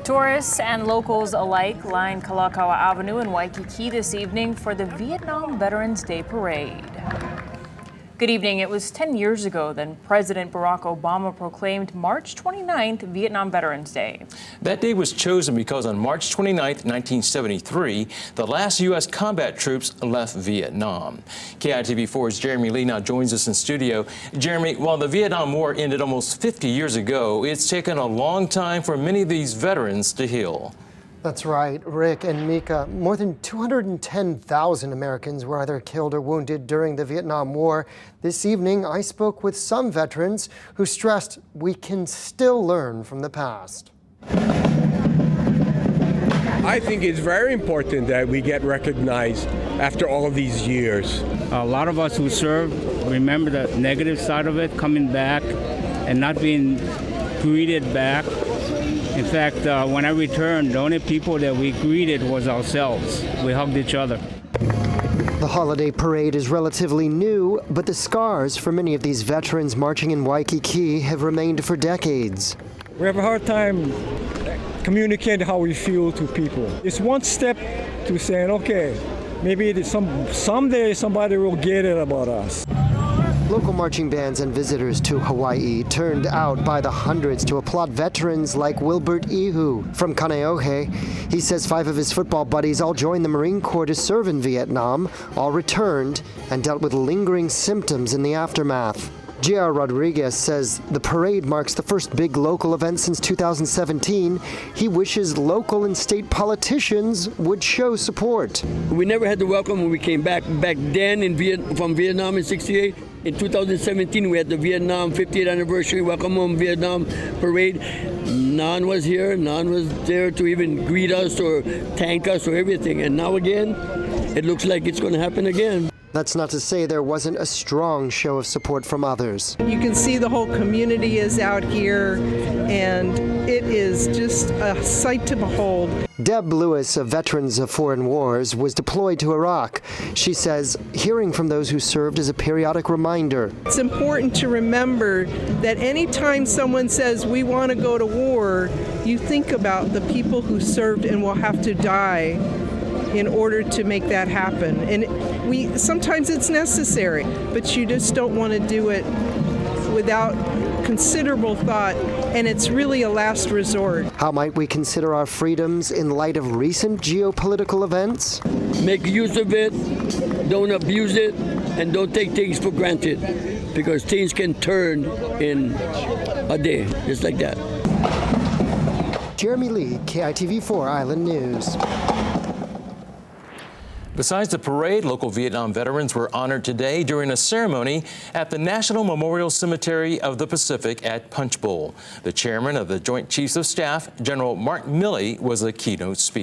Tourists and locals alike lined Kalakaua Avenue in Waikiki this evening for the Vietnam Veterans Day Parade. Good evening. It was 10 years ago that President Barack Obama proclaimed March 29th Vietnam Veterans Day. That day was chosen because on March 29th, 1973, the last U.S. combat troops left Vietnam. KITV4's Jeremy Lee now joins us in studio. Jeremy, while the Vietnam War ended almost 50 years ago, it's taken a long time for many of these veterans to heal. That's right, Rick and Mika. More than 210,000 Americans were either killed or wounded during the Vietnam War. This evening, I spoke with some veterans who stressed we can still learn from the past. I think it's very important that we get recognized after all of these years. A lot of us who served remember the negative side of it, coming back and not being greeted back. In fact, when I returned, the only people that we greeted was ourselves. We hugged each other. The holiday parade is relatively new, but the scars for many of these veterans marching in Waikiki have remained for decades. We have a hard time communicating how we feel to people. It's one step to saying, okay, maybe someday somebody will get it about us. Local marching bands and visitors to Hawaii turned out by the hundreds to applaud veterans like Wilbert Ihu from Kaneohe. He says 5 of his football buddies all joined the Marine Corps to serve in Vietnam, all returned and dealt with lingering symptoms in the aftermath. J.R. Rodriguez says the parade marks the first big local event since 2017. He wishes local and state politicians would show support. We never had the welcome when we came back then from Vietnam in '68. In 2017, we had the Vietnam 50th anniversary Welcome Home Vietnam parade. None was here, none was there to even greet us or thank us or everything. And now again, it looks like it's going to happen again. That's not to say there wasn't a strong show of support from others. You can see the whole community is out here, and it is just a sight to behold. Deb Lewis of Veterans of Foreign Wars was deployed to Iraq. She says hearing from those who served is a periodic reminder. It's important to remember that anytime someone says we want to go to war, you think about the people who served and will have to die in order to make that happen. And sometimes it's necessary, but you just don't want to do it without considerable thought, and it's really a last resort. How might we consider our freedoms in light of recent geopolitical events? Make use of it, don't abuse it, and don't take things for granted, because things can turn in a day, just like that. Jeremy Lee, KITV4 Island News. Besides the parade, local Vietnam veterans were honored today during a ceremony at the National Memorial Cemetery of the Pacific at Punch Bowl. The chairman of the Joint Chiefs of Staff, General Mark Milley, was the keynote speaker.